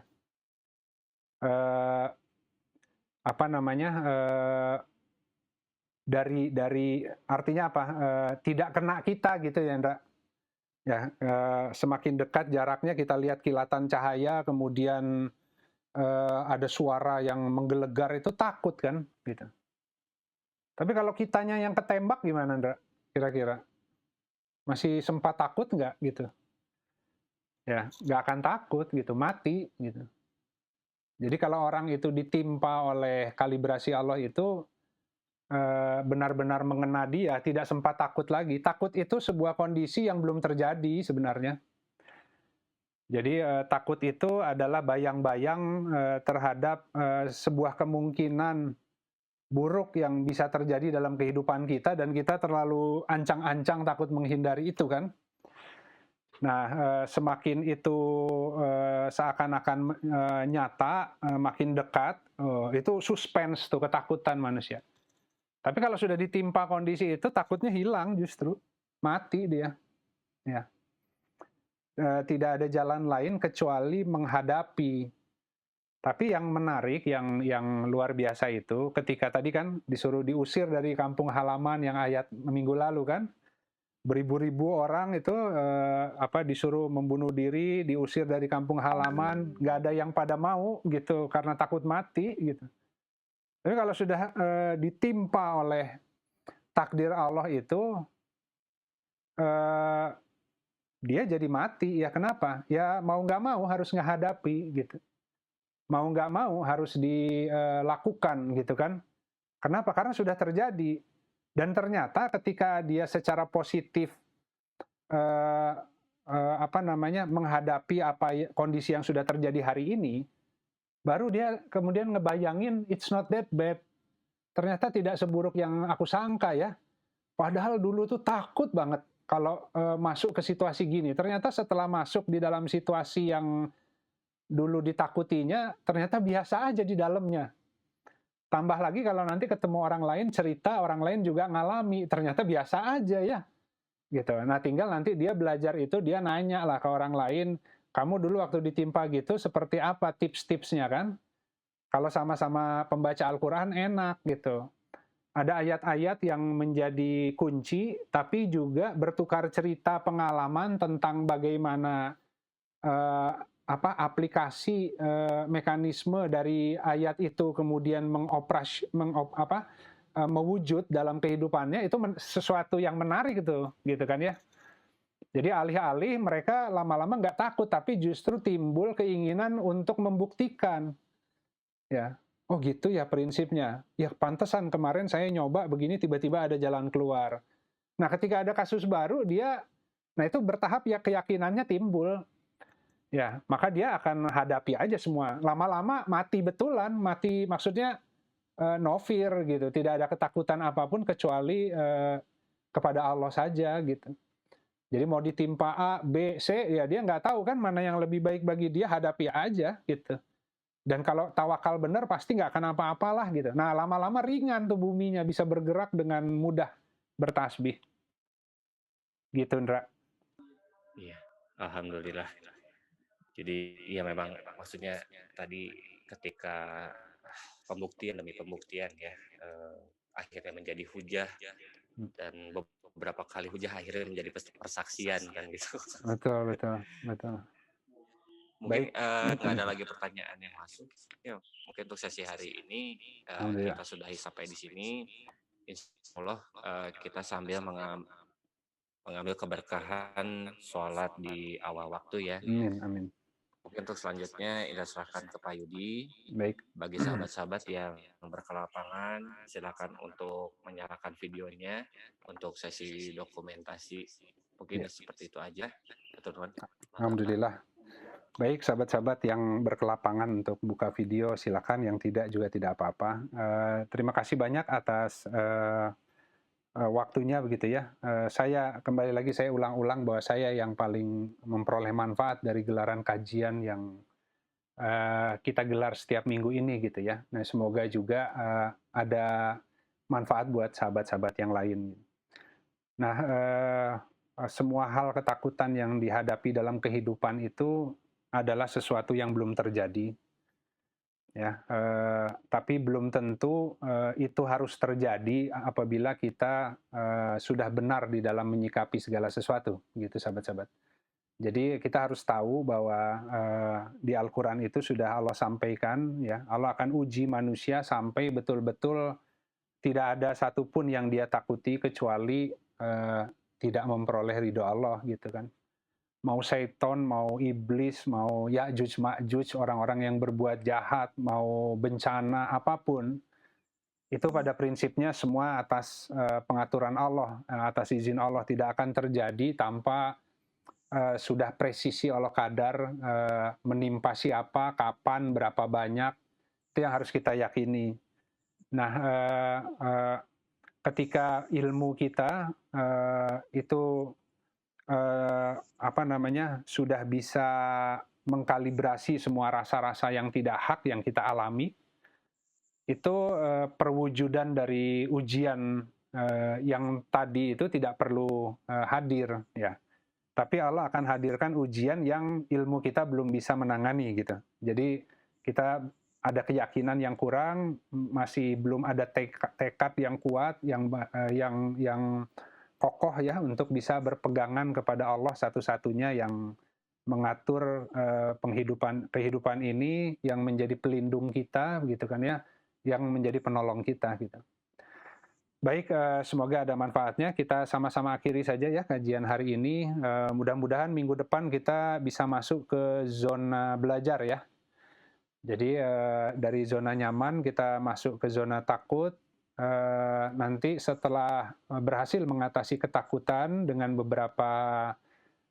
Dari artinya apa? Tidak kena kita gitu ya, Indra. Ya, semakin dekat jaraknya kita lihat kilatan cahaya, kemudian ada suara yang menggelegar, itu takut kan, gitu. Tapi kalau kitanya yang ketembak gimana, Ndra? Kira-kira masih sempat takut nggak gitu? Ya, nggak akan takut gitu, mati gitu. Jadi kalau orang itu ditimpa oleh kalibrasi Allah itu benar-benar mengena dia, tidak sempat takut lagi. Takut itu sebuah kondisi yang belum terjadi sebenarnya. Jadi takut itu adalah bayang-bayang terhadap sebuah kemungkinan buruk yang bisa terjadi dalam kehidupan kita, dan kita terlalu ancang-ancang takut menghindari itu kan. Nah, semakin itu seakan-akan nyata, makin dekat, itu suspense tuh, ketakutan manusia. Tapi kalau sudah ditimpa kondisi itu, takutnya hilang justru, mati dia. Ya. Tidak ada jalan lain kecuali menghadapi. Tapi yang menarik, yang luar biasa itu, ketika tadi kan disuruh diusir dari kampung halaman yang ayat minggu lalu kan, beribu-ribu orang itu disuruh membunuh diri, diusir dari kampung halaman, nggak ada yang pada mau gitu karena takut mati gitu. Tapi kalau sudah ditimpa oleh takdir Allah itu, dia jadi mati. Ya kenapa? Ya mau nggak mau harus menghadapi gitu. Mau nggak mau harus dilakukan gitu kan. Kenapa? Karena sudah terjadi. Dan ternyata ketika dia secara positif menghadapi kondisi yang sudah terjadi hari ini, baru dia kemudian ngebayangin it's not that bad. Ternyata tidak seburuk yang aku sangka ya. Padahal dulu tuh takut banget kalau masuk ke situasi gini. Ternyata setelah masuk di dalam situasi yang dulu ditakutinya, ternyata biasa aja di dalamnya. Tambah lagi kalau nanti ketemu orang lain, cerita orang lain juga ngalami, ternyata biasa aja ya. Gitu. Nah, tinggal nanti dia belajar itu, dia nanya lah ke orang lain, kamu dulu waktu ditimpa gitu seperti apa tips-tipsnya kan? Kalau sama-sama pembaca Al-Quran enak gitu. Ada ayat-ayat yang menjadi kunci, tapi juga bertukar cerita pengalaman tentang bagaimana aplikasi mekanisme dari ayat itu kemudian mewujud dalam kehidupannya, itu sesuatu yang menarik gitu kan ya. Jadi alih-alih mereka lama-lama nggak takut, tapi justru timbul keinginan untuk membuktikan. Ya, oh gitu ya prinsipnya. Ya pantesan kemarin saya nyoba begini, tiba-tiba ada jalan keluar. Nah ketika ada kasus baru, nah itu bertahap ya keyakinannya timbul. Ya, maka dia akan hadapi aja semua. Lama-lama mati betulan, mati maksudnya no fear gitu. Tidak ada ketakutan apapun kecuali kepada Allah saja gitu. Jadi mau ditimpa A, B, C, ya dia nggak tahu kan mana yang lebih baik bagi dia, hadapi aja gitu. Dan kalau tawakal benar pasti nggak akan apa-apalah gitu. Nah lama-lama ringan tuh buminya, bisa bergerak dengan mudah, bertasbih. Gitu, Ndra. Iya, alhamdulillah. Jadi ya memang maksudnya tadi ketika pembuktian demi pembuktian ya, akhirnya menjadi hujah, dan beberapa kali hujah akhirnya menjadi persaksian kan gitu. Betul. Mungkin Baik. nggak ada lagi pertanyaan yang masuk. Ya, mungkin untuk sesi hari ini kita sudahi sampai di sini. Insya Allah kita sambil mengambil keberkahan sholat di awal waktu ya. Amin. Mungkin untuk selanjutnya Ila serahkan ke Pak Yudi. Baik. Bagi sahabat-sahabat yang berkelapangan, silakan untuk menyalakan videonya untuk sesi dokumentasi. Mungkin seperti itu aja. Alhamdulillah. Baik, sahabat-sahabat yang berkelapangan untuk buka video, silakan. Yang tidak juga tidak apa-apa. Terima kasih banyak atas waktunya begitu ya. Saya kembali lagi, saya ulang-ulang bahwa saya yang paling memperoleh manfaat dari gelaran kajian yang kita gelar setiap minggu ini gitu ya. Nah, semoga juga ada manfaat buat sahabat-sahabat yang lain. Nah, semua hal ketakutan yang dihadapi dalam kehidupan itu adalah sesuatu yang belum terjadi. ya. Tapi belum tentu itu harus terjadi apabila kita sudah benar di dalam menyikapi segala sesuatu, gitu sahabat-sahabat. Jadi kita harus tahu bahwa di Al-Quran itu sudah Allah sampaikan, ya, Allah akan uji manusia sampai betul-betul tidak ada satupun yang dia takuti kecuali tidak memperoleh ridho Allah, gitu kan. Mau Syaiton, mau iblis, mau Ya'juj Ma'juj, orang-orang yang berbuat jahat, mau bencana apapun, itu pada prinsipnya semua atas pengaturan Allah, atas izin Allah, tidak akan terjadi tanpa sudah presisi Allah kadar menimpa siapa, kapan, berapa banyak, itu yang harus kita yakini. Nah, ketika ilmu kita itu sudah bisa mengkalibrasi semua rasa-rasa yang tidak hak yang kita alami, itu perwujudan dari ujian yang tadi itu tidak perlu hadir, ya. Tapi Allah akan hadirkan ujian yang ilmu kita belum bisa menangani, gitu. Jadi kita ada keyakinan yang kurang, masih belum ada tekad yang kuat, yang kokoh, ya, untuk bisa berpegangan kepada Allah satu-satunya yang mengatur kehidupan ini, yang menjadi pelindung kita, gitu kan, ya, yang menjadi penolong kita, gitu. Baik, semoga ada manfaatnya. Kita sama-sama akhiri saja ya kajian hari ini. Mudah-mudahan minggu depan kita bisa masuk ke zona belajar ya. Jadi dari zona nyaman kita masuk ke zona takut. Nanti setelah berhasil mengatasi ketakutan dengan beberapa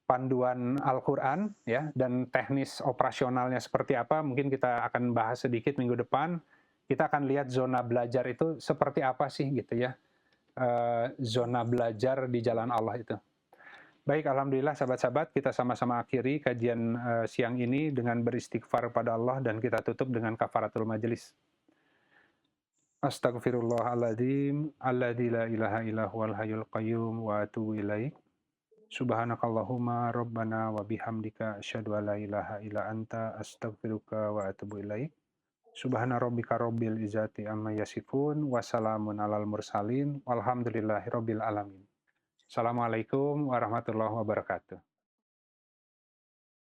panduan Al-Quran, ya, dan teknis operasionalnya seperti apa, mungkin kita akan bahas sedikit minggu depan. Kita akan lihat zona belajar itu seperti apa sih, gitu ya. Zona belajar di jalan Allah itu. Baik, alhamdulillah sahabat-sahabat, kita sama-sama akhiri kajian siang ini dengan beristighfar pada Allah, dan kita tutup dengan kafaratul majelis. Astaghfirullahaladzim, alladzi la ilaha illa huwal hayyul qayyum wa atubu ilaih. Subhanakallahumma rabbana wa bihamdika asyhadu an la ilaha illa anta astaghfiruka wa atubu ilaik. Subhana rabbika rabbil izzati amma yasifun wa salamun alal mursalin walhamdulillahi rabbil alamin. Assalamualaikum warahmatullahi wabarakatuh.